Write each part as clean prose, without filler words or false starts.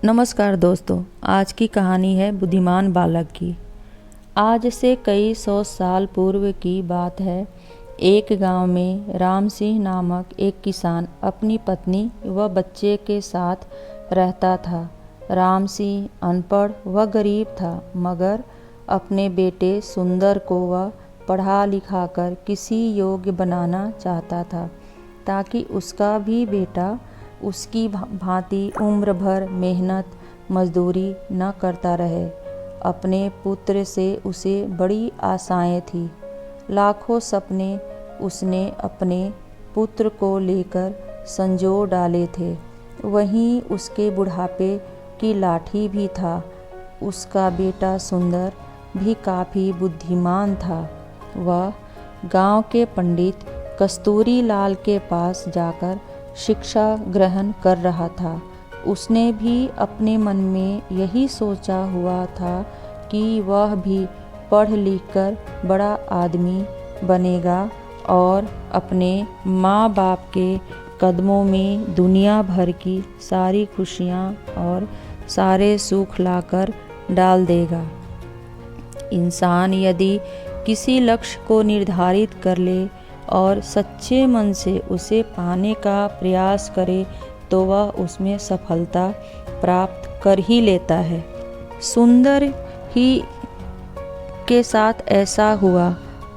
नमस्कार दोस्तों, आज की कहानी है बुद्धिमान बालक की। आज से कई सौ साल पूर्व की बात है। एक गांव में राम सिंह नामक एक किसान अपनी पत्नी व बच्चे के साथ रहता था। राम सिंह अनपढ़ व गरीब था, मगर अपने बेटे सुंदर को वह पढ़ा लिखा कर किसी योग्य बनाना चाहता था, ताकि उसका भी बेटा उसकी भांति उम्र भर मेहनत मजदूरी न करता रहे। अपने पुत्र से उसे बड़ी आशाएं थी। लाखों सपने उसने अपने पुत्र को लेकर संजो डाले थे। वहीं उसके बुढ़ापे की लाठी भी था। उसका बेटा सुंदर भी काफ़ी बुद्धिमान था। वह गांव के पंडित कस्तूरी लाल के पास जाकर शिक्षा ग्रहण कर रहा था। उसने भी अपने मन में यही सोचा हुआ था कि वह भी पढ़ लिख कर बड़ा आदमी बनेगा और अपने माँ बाप के कदमों में दुनिया भर की सारी खुशियाँ और सारे सुख लाकर डाल देगा। इंसान यदि किसी लक्ष्य को निर्धारित कर ले और सच्चे मन से उसे पाने का प्रयास करे तो वह उसमें सफलता प्राप्त कर ही लेता है। सुंदर ही के साथ ऐसा हुआ।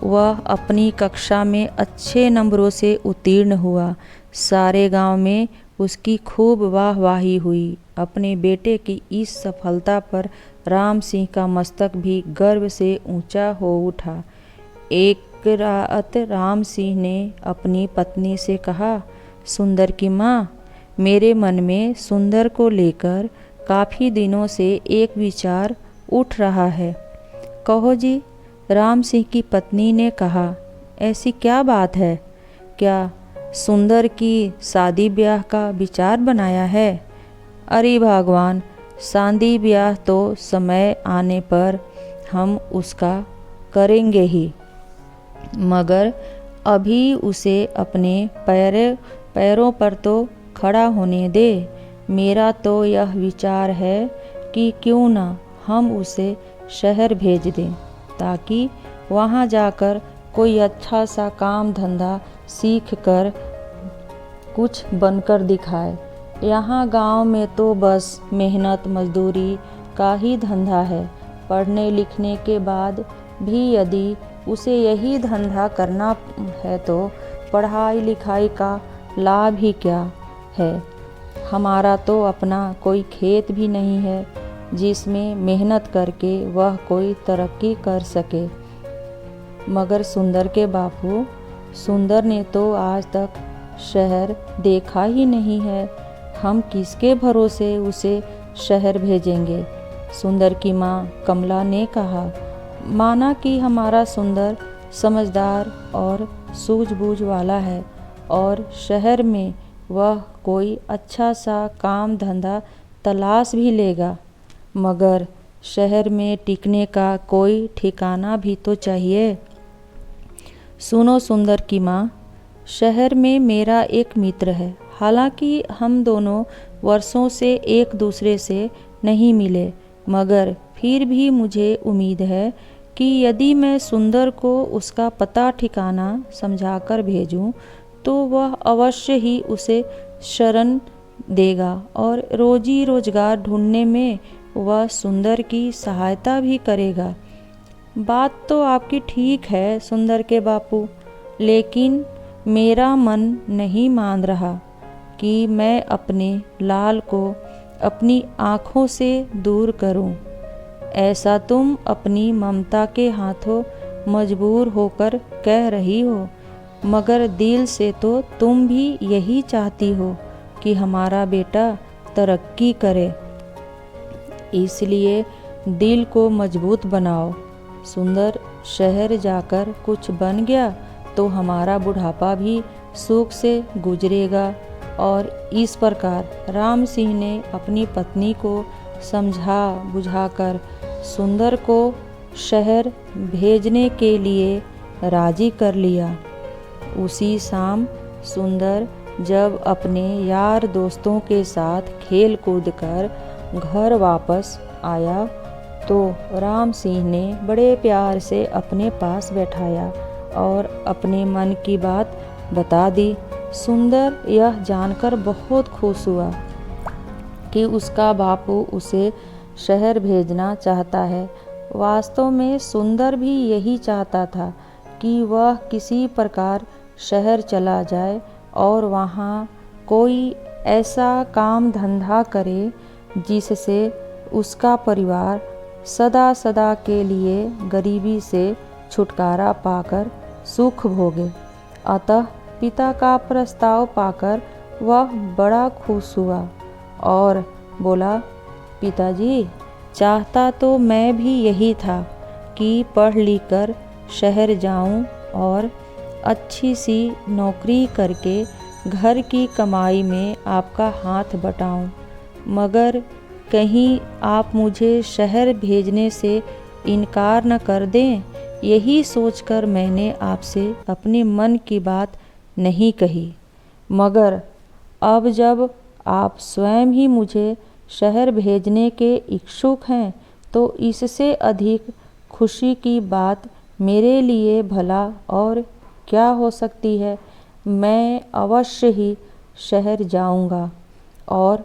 वह अपनी कक्षा में अच्छे नंबरों से उत्तीर्ण हुआ। सारे गांव में उसकी खूब वाहवाही हुई। अपने बेटे की इस सफलता पर राम सिंह का मस्तक भी गर्व से ऊंचा हो उठा। एक रात राम सिंह ने अपनी पत्नी से कहा, सुंदर की माँ, मेरे मन में सुंदर को लेकर काफ़ी दिनों से एक विचार उठ रहा है। कहो जी। राम सिंह की पत्नी ने कहा, ऐसी क्या बात है? क्या सुंदर की शादी ब्याह का विचार बनाया है? अरे भगवान, शादी ब्याह तो समय आने पर हम उसका करेंगे ही, मगर अभी उसे अपने पैरों पर तो खड़ा होने दे। मेरा तो यह विचार है कि क्यों ना हम उसे शहर भेज दें, ताकि वहाँ जाकर कोई अच्छा सा काम धंधा सीख कर कुछ बनकर दिखाए। यहाँ गांव में तो बस मेहनत मजदूरी का ही धंधा है। पढ़ने लिखने के बाद भी यदि उसे यही धंधा करना है तो पढ़ाई लिखाई का लाभ ही क्या है। हमारा तो अपना कोई खेत भी नहीं है जिसमें मेहनत करके वह कोई तरक्की कर सके। मगर सुंदर के बापू, सुंदर ने तो आज तक शहर देखा ही नहीं है। हम किसके भरोसे उसे शहर भेजेंगे? सुंदर की माँ कमला ने कहा, माना कि हमारा सुंदर समझदार और सूझबूझ वाला है और शहर में वह कोई अच्छा सा काम धंधा तलाश भी लेगा, मगर शहर में टिकने का कोई ठिकाना भी तो चाहिए। सुनो सुंदर की माँ, शहर में मेरा एक मित्र है। हालांकि हम दोनों वर्षों से एक दूसरे से नहीं मिले, मगर फिर भी मुझे उम्मीद है कि यदि मैं सुंदर को उसका पता ठिकाना समझाकर भेजूं, तो वह अवश्य ही उसे शरण देगा और रोजी रोजगार ढूंढने में वह सुंदर की सहायता भी करेगा। बात तो आपकी ठीक है सुंदर के बापू, लेकिन मेरा मन नहीं मान रहा कि मैं अपने लाल को अपनी आँखों से दूर करूं। ऐसा तुम अपनी ममता के हाथों मजबूर होकर कह रही हो, मगर दिल से तो तुम भी यही चाहती हो कि हमारा बेटा तरक्की करे। इसलिए दिल को मजबूत बनाओ। सुंदर शहर जाकर कुछ बन गया तो हमारा बुढ़ापा भी सुख से गुजरेगा। और इस प्रकार राम सिंह ने अपनी पत्नी को समझा बुझाकर सुंदर को शहर भेजने के लिए राजी कर लिया। उसी शाम सुंदर जब अपने यार दोस्तों के साथ खेल कूद कर घर वापस आया तो राम सिंह ने बड़े प्यार से अपने पास बैठाया और अपने मन की बात बता दी। सुंदर यह जानकर बहुत खुश हुआ कि उसका बापू उसे शहर भेजना चाहता है। वास्तव में सुंदर भी यही चाहता था कि वह किसी प्रकार शहर चला जाए और वहाँ कोई ऐसा काम धंधा करे जिससे उसका परिवार सदा सदा के लिए गरीबी से छुटकारा पाकर सुख भोगे। अतः पिता का प्रस्ताव पाकर वह बड़ा खुश हुआ और बोला, पिताजी, चाहता तो मैं भी यही था कि पढ़ लिख कर शहर जाऊं और अच्छी सी नौकरी करके घर की कमाई में आपका हाथ बटाऊं, मगर कहीं आप मुझे शहर भेजने से इनकार न कर दें, यही सोचकर मैंने आपसे अपने मन की बात नहीं कही। मगर अब जब आप स्वयं ही मुझे शहर भेजने के इच्छुक हैं तो इससे अधिक खुशी की बात मेरे लिए भला और क्या हो सकती है। मैं अवश्य ही शहर जाऊंगा। और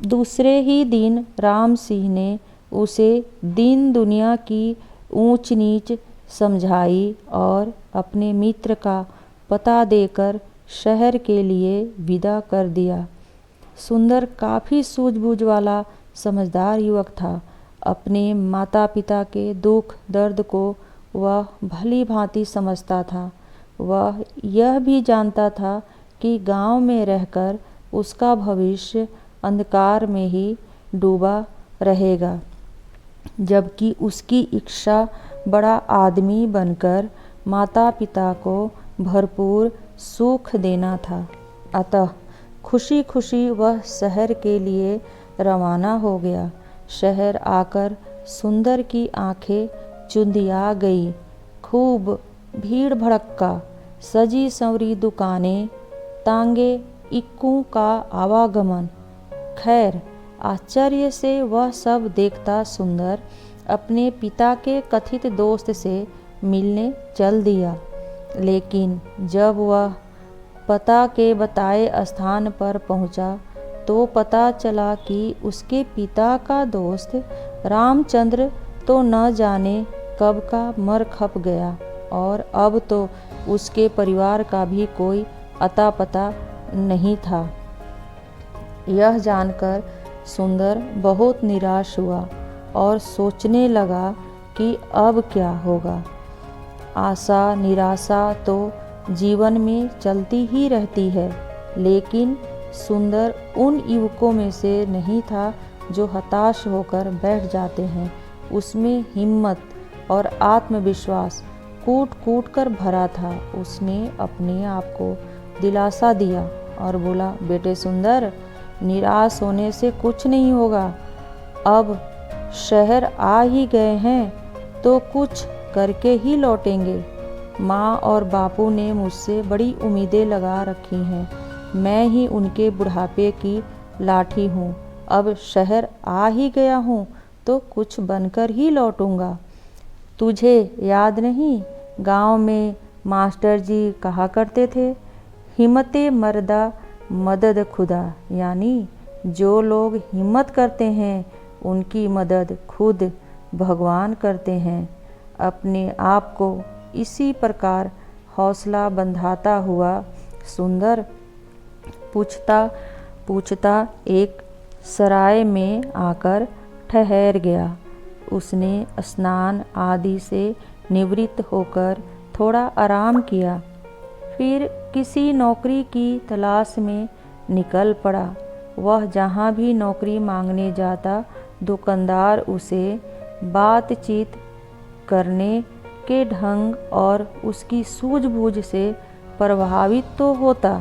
दूसरे ही दिन राम सिंह ने उसे दीन दुनिया की ऊंच नीच समझाई और अपने मित्र का पता देकर शहर के लिए विदा कर दिया। सुंदर काफ़ी सूझबूझ वाला समझदार युवक था। अपने माता पिता के दुख दर्द को वह भली भांति समझता था। वह यह भी जानता था कि गांव में रहकर उसका भविष्य अंधकार में ही डूबा रहेगा, जबकि उसकी इच्छा बड़ा आदमी बनकर माता पिता को भरपूर सुख देना था। अतः खुशी खुशी वह शहर के लिए रवाना हो गया। शहर आकर सुंदर की आंखें चुंधिया गई। खूब भीड़ भड़क्का, सजी संवरी दुकानें, तांगे इक्कों का आवागमन। खैर, आश्चर्य से वह सब देखता सुंदर अपने पिता के कथित दोस्त से मिलने चल दिया। लेकिन जब वह पता के बताए स्थान पर पहुंचा तो पता चला कि उसके पिता का दोस्त रामचंद्र तो न जाने कब का मर खप गया और अब तो उसके परिवार का भी कोई अता पता नहीं था। यह जानकर सुंदर बहुत निराश हुआ और सोचने लगा कि अब क्या होगा। आशा निराशा तो जीवन में चलती ही रहती है, लेकिन सुंदर उन युवकों में से नहीं था जो हताश होकर बैठ जाते हैं। उसमें हिम्मत और आत्मविश्वास कूट कूट कर भरा था। उसने अपने आप को दिलासा दिया और बोला, बेटे सुंदर, निराश होने से कुछ नहीं होगा। अब शहर आ ही गए हैं तो कुछ करके ही लौटेंगे। माँ और बापू ने मुझसे बड़ी उम्मीदें लगा रखी हैं। मैं ही उनके बुढ़ापे की लाठी हूँ। अब शहर आ ही गया हूँ तो कुछ बनकर ही लौटूंगा। तुझे याद नहीं, गांव में मास्टर जी कहा करते थे, हिम्मते मर्दा मदद खुदा, यानी जो लोग हिम्मत करते हैं उनकी मदद खुद भगवान करते हैं। अपने आप को इसी प्रकार हौसला बंधाता हुआ सुंदर पूछता पूछता एक सराय में आकर ठहर गया। उसने स्नान आदि से निवृत्त होकर थोड़ा आराम किया, फिर किसी नौकरी की तलाश में निकल पड़ा। वह जहाँ भी नौकरी मांगने जाता, दुकानदार उसे बातचीत करने के ढंग और उसकी सूझबूझ से प्रभावित तो होता,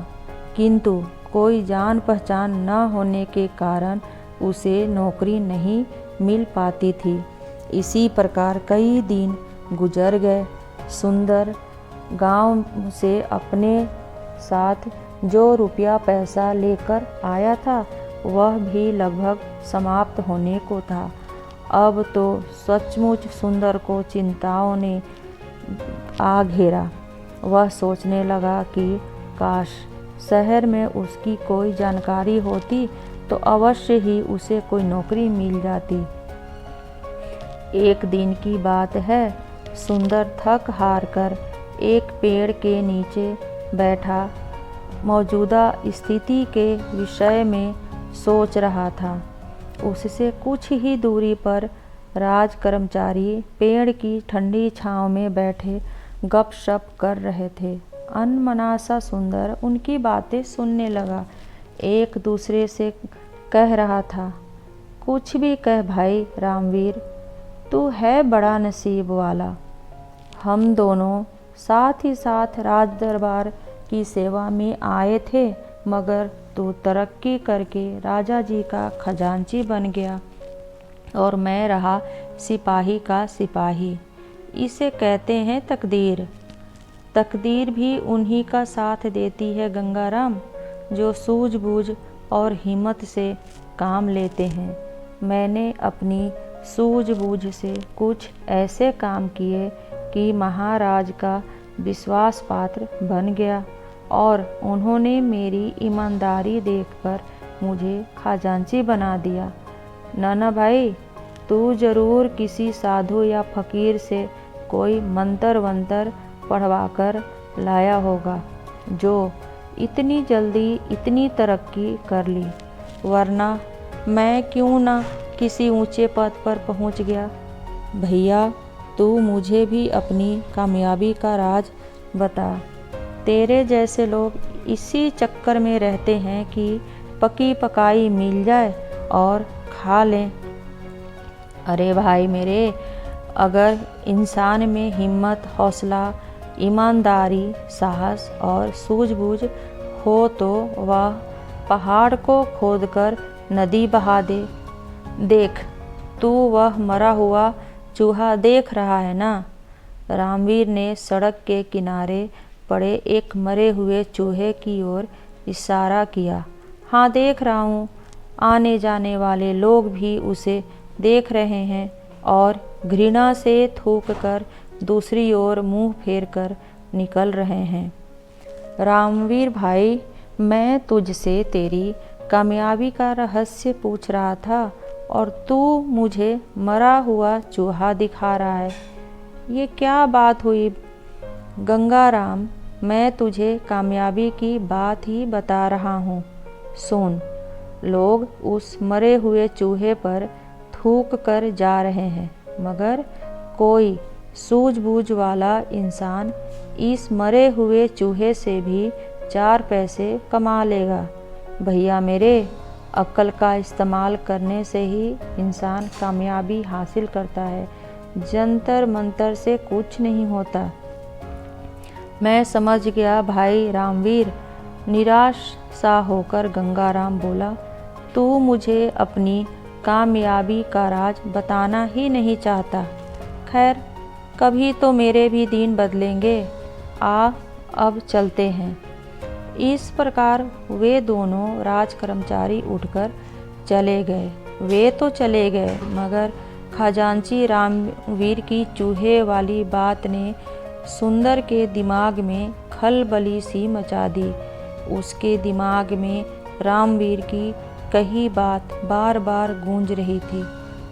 किंतु कोई जान पहचान न होने के कारण उसे नौकरी नहीं मिल पाती थी। इसी प्रकार कई दिन गुजर गए। सुंदर गांव से अपने साथ जो रुपया पैसा लेकर आया था वह भी लगभग समाप्त होने को था। अब तो सचमुच सुंदर को चिंताओं ने आ घेरा। वह सोचने लगा कि काश शहर में उसकी कोई जानकारी होती तो अवश्य ही उसे कोई नौकरी मिल जाती। एक दिन की बात है, सुंदर थक हार कर एक पेड़ के नीचे बैठा मौजूदा स्थिति के विषय में सोच रहा था। उससे कुछ ही दूरी पर राज कर्मचारी पेड़ की ठंडी छांव में बैठे गपशप कर रहे थे। अनमना सा सुंदर उनकी बातें सुनने लगा। एक दूसरे से कह रहा था, कुछ भी कह भाई रामवीर, तू है बड़ा नसीब वाला। हम दोनों साथ ही साथ राज दरबार की सेवा में आए थे, मगर तू तरक्की करके राजा जी का खजांची बन गया और मैं रहा सिपाही का सिपाही। इसे कहते हैं तकदीर। तकदीर भी उन्हीं का साथ देती है गंगाराम, जो सूझबूझ और हिम्मत से काम लेते हैं। मैंने अपनी सूझबूझ से कुछ ऐसे काम किए कि महाराज का विश्वास पात्र बन गया और उन्होंने मेरी ईमानदारी देखकर मुझे खजांची बना दिया। नाना भाई, तू जरूर किसी साधु या फकीर से कोई मंतर वंतर पढ़वाकर लाया होगा, जो इतनी जल्दी इतनी तरक्की कर ली, वरना मैं क्यों ना किसी ऊंचे पद पर पहुंच गया। भैया, तू मुझे भी अपनी कामयाबी का राज बता। तेरे जैसे लोग इसी चक्कर में रहते हैं कि पकी पकाई मिल जाए और खा लें। अरे भाई मेरे, अगर इंसान में हिम्मत, हौसला, ईमानदारी, साहस और सूझबूझ हो तो वह पहाड़ को खोदकर नदी बहा दे। देख, तू वह मरा हुआ चूहा देख रहा है ना? रामवीर ने सड़क के किनारे पड़े एक मरे हुए चूहे की ओर इशारा किया। हाँ, देख रहा हूँ। आने जाने वाले लोग भी उसे देख रहे हैं और घृणा से थूक कर दूसरी ओर मुंह फेर कर निकल रहे हैं। रामवीर भाई, मैं तुझसे तेरी कामयाबी का रहस्य पूछ रहा था और तू मुझे मरा हुआ चूहा दिखा रहा है। ये क्या बात हुई गंगाराम? मैं तुझे कामयाबी की बात ही बता रहा हूँ। सुन, लोग उस मरे हुए चूहे पर थूक कर जा रहे हैं, मगर कोई सूझबूझ वाला इंसान इस मरे हुए चूहे से भी 4 पैसे कमा लेगा। भैया मेरे, अक्ल का इस्तेमाल करने से ही इंसान कामयाबी हासिल करता है। जंतर मंतर से कुछ नहीं होता। मैं समझ गया भाई रामवीर। निराश सा होकर गंगाराम बोला, तू मुझे अपनी कामयाबी का राज बताना ही नहीं चाहता। खैर, कभी तो मेरे भी दिन बदलेंगे। आ, अब चलते हैं। इस प्रकार वे दोनों राज कर्मचारी उठकर चले गए। वे तो चले गए, मगर खजांची रामवीर की चूहे वाली बात ने सुंदर के दिमाग में खलबली सी मचा दी। उसके दिमाग में रामवीर की कही बात बार बार गूंज रही थी।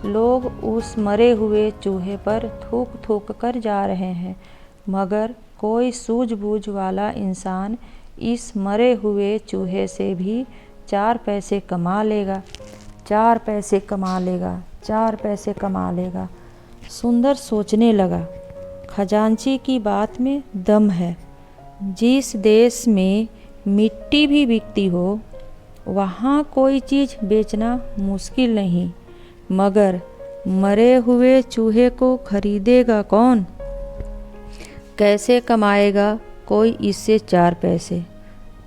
लोग उस मरे हुए चूहे पर थूक थूक कर जा रहे हैं, मगर कोई सूझबूझ वाला इंसान इस मरे हुए चूहे से भी 4 पैसे कमा लेगा, 4 पैसे कमा लेगा, 4 पैसे कमा लेगा। सुंदर सोचने लगा, खजांची की बात में दम है। जिस देश में मिट्टी भी बिकती हो, वहाँ कोई चीज़ बेचना मुश्किल नहीं, मगर मरे हुए चूहे को खरीदेगा कौन? कैसे कमाएगा कोई इससे 4 पैसे?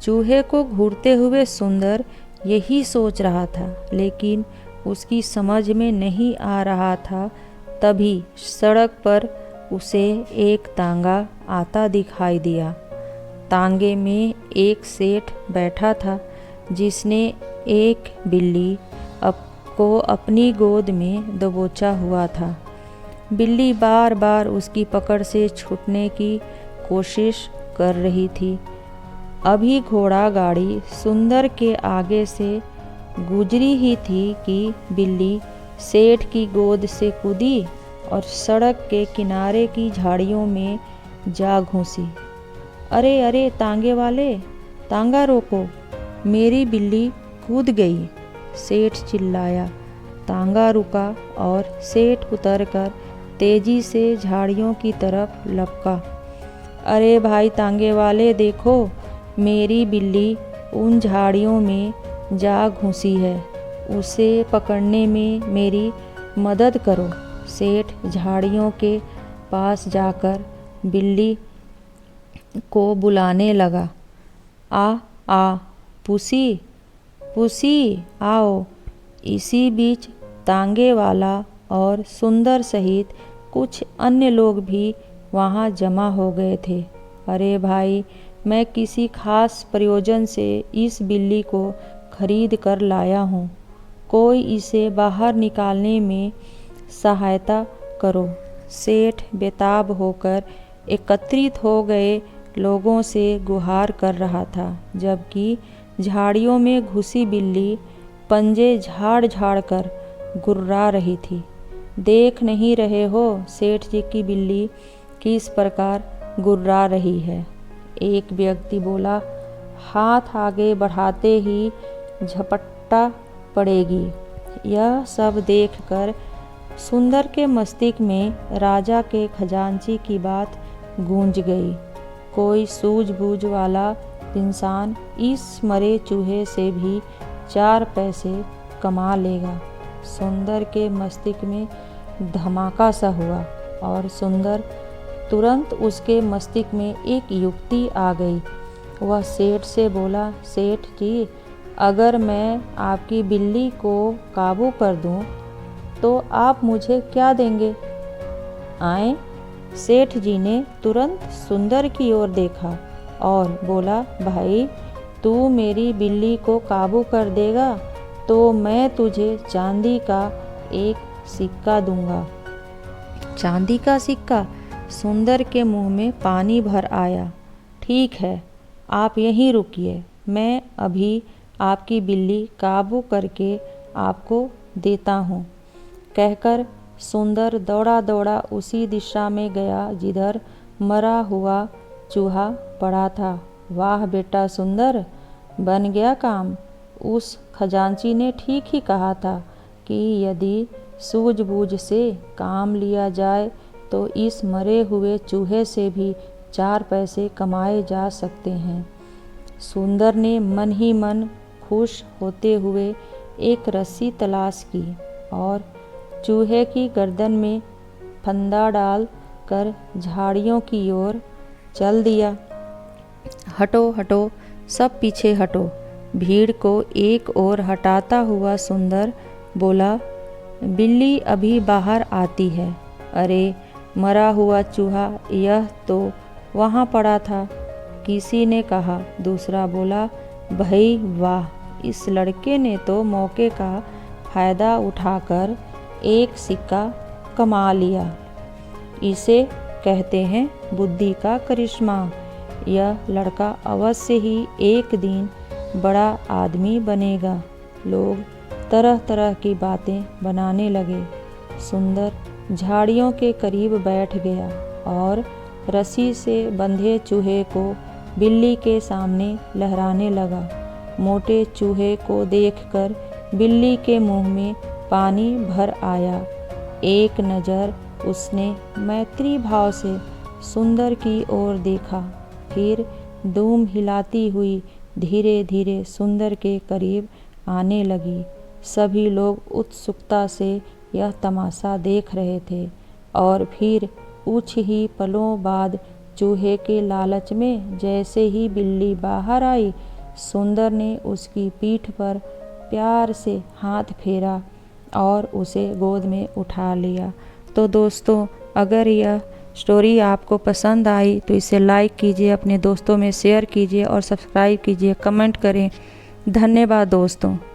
चूहे को घूरते हुए सुंदर यही सोच रहा था, लेकिन उसकी समझ में नहीं आ रहा था। तभी सड़क पर उसे एक तांगा आता दिखाई दिया। तांगे में एक सेठ बैठा था, जिसने एक बिल्ली को अपनी गोद में दबोचा हुआ था। बिल्ली बार बार उसकी पकड़ से छूटने की कोशिश कर रही थी। अभी घोड़ा गाड़ी सुंदर के आगे से गुजरी ही थी कि बिल्ली सेठ की गोद से कूदी और सड़क के किनारे की झाड़ियों में जा घुसी। अरे अरे तांगे वाले, तांगा रोको, मेरी बिल्ली कूद गई, सेठ चिल्लाया। तांगा रुका और सेठ उतरकर तेजी से झाड़ियों की तरफ लपका। अरे भाई तांगे वाले, देखो मेरी बिल्ली उन झाड़ियों में जा घुसी है, उसे पकड़ने में मेरी मदद करो। सेठ झाड़ियों के पास जाकर बिल्ली को बुलाने लगा। आ आ पुसी, पुसी आओ। इसी बीच तांगे वाला और सुंदर सहित कुछ अन्य लोग भी वहाँ जमा हो गए थे। अरे भाई, मैं किसी खास प्रयोजन से इस बिल्ली को खरीद कर लाया हूँ, कोई इसे बाहर निकालने में सहायता करो। सेठ बेताब होकर एकत्रित हो गए लोगों से गुहार कर रहा था, जबकि झाड़ियों में घुसी बिल्ली पंजे झाड़ झाड़ कर गुर्रा रही थी। देख नहीं रहे हो सेठ जी की बिल्ली किस प्रकार गुर्रा रही है? एक व्यक्ति बोला। हाथ आगे बढ़ाते ही झपट्टा पड़ेगी। यह सब देखकर सुंदर के मस्तिष्क में राजा के खजांची की बात गूंज गई। कोई सूझबूझ वाला इंसान इस मरे चूहे से भी 4 पैसे कमा लेगा। सुंदर के मस्तिष्क में धमाका सा हुआ और सुंदर तुरंत उसके मस्तिष्क में एक युक्ति आ गई। वह सेठ से बोला, सेठ जी, अगर मैं आपकी बिल्ली को काबू कर दूं, तो आप मुझे क्या देंगे? आए? सेठ जी ने तुरंत सुंदर की ओर देखा और बोला, भाई तू मेरी बिल्ली को काबू कर देगा तो मैं तुझे चांदी का एक सिक्का दूंगा। चांदी का सिक्का? सुंदर के मुंह में पानी भर आया। ठीक है, आप यहीं रुकिए, मैं अभी आपकी बिल्ली काबू करके आपको देता हूँ। कहकर सुंदर दौड़ा दौड़ा उसी दिशा में गया जिधर मरा हुआ चूहा पड़ा था। वाह बेटा सुंदर, बन गया काम। उस खजांची ने ठीक ही कहा था कि यदि सूझबूझ से काम लिया जाए तो इस मरे हुए चूहे से भी 4 पैसे कमाए जा सकते हैं। सुंदर ने मन ही मन खुश होते हुए एक रस्सी तलाश की और चूहे की गर्दन में फंदा डाल कर झाड़ियों की ओर चल दिया। हटो हटो, सब पीछे हटो। भीड़ को एक ओर हटाता हुआ सुंदर बोला, बिल्ली अभी बाहर आती है। अरे मरा हुआ चूहा, यह तो वहाँ पड़ा था, किसी ने कहा। दूसरा बोला, भाई वाह, इस लड़के ने तो मौके का फ़ायदा उठाकर एक सिक्का कमा लिया। इसे कहते हैं बुद्धि का करिश्मा। यह लड़का अवश्य ही एक दिन बड़ा आदमी बनेगा। लोग तरह तरह की बातें बनाने लगे। सुंदर झाड़ियों के करीब बैठ गया और रस्सी से बंधे चूहे को बिल्ली के सामने लहराने लगा। मोटे चूहे को देखकर बिल्ली के मुंह में पानी भर आया। एक नज़र उसने मैत्री भाव से सुंदर की ओर देखा, फिर दूम हिलाती हुई धीरे धीरे सुंदर के करीब आने लगी। सभी लोग उत्सुकता से यह तमाशा देख रहे थे और फिर कुछ ही पलों बाद चूहे के लालच में जैसे ही बिल्ली बाहर आई, सुंदर ने उसकी पीठ पर प्यार से हाथ फेरा और उसे गोद में उठा लिया। तो दोस्तों, अगर यह स्टोरी आपको पसंद आई तो इसे लाइक कीजिए, अपने दोस्तों में शेयर कीजिए और सब्सक्राइब कीजिए, कमेंट करें। धन्यवाद दोस्तों।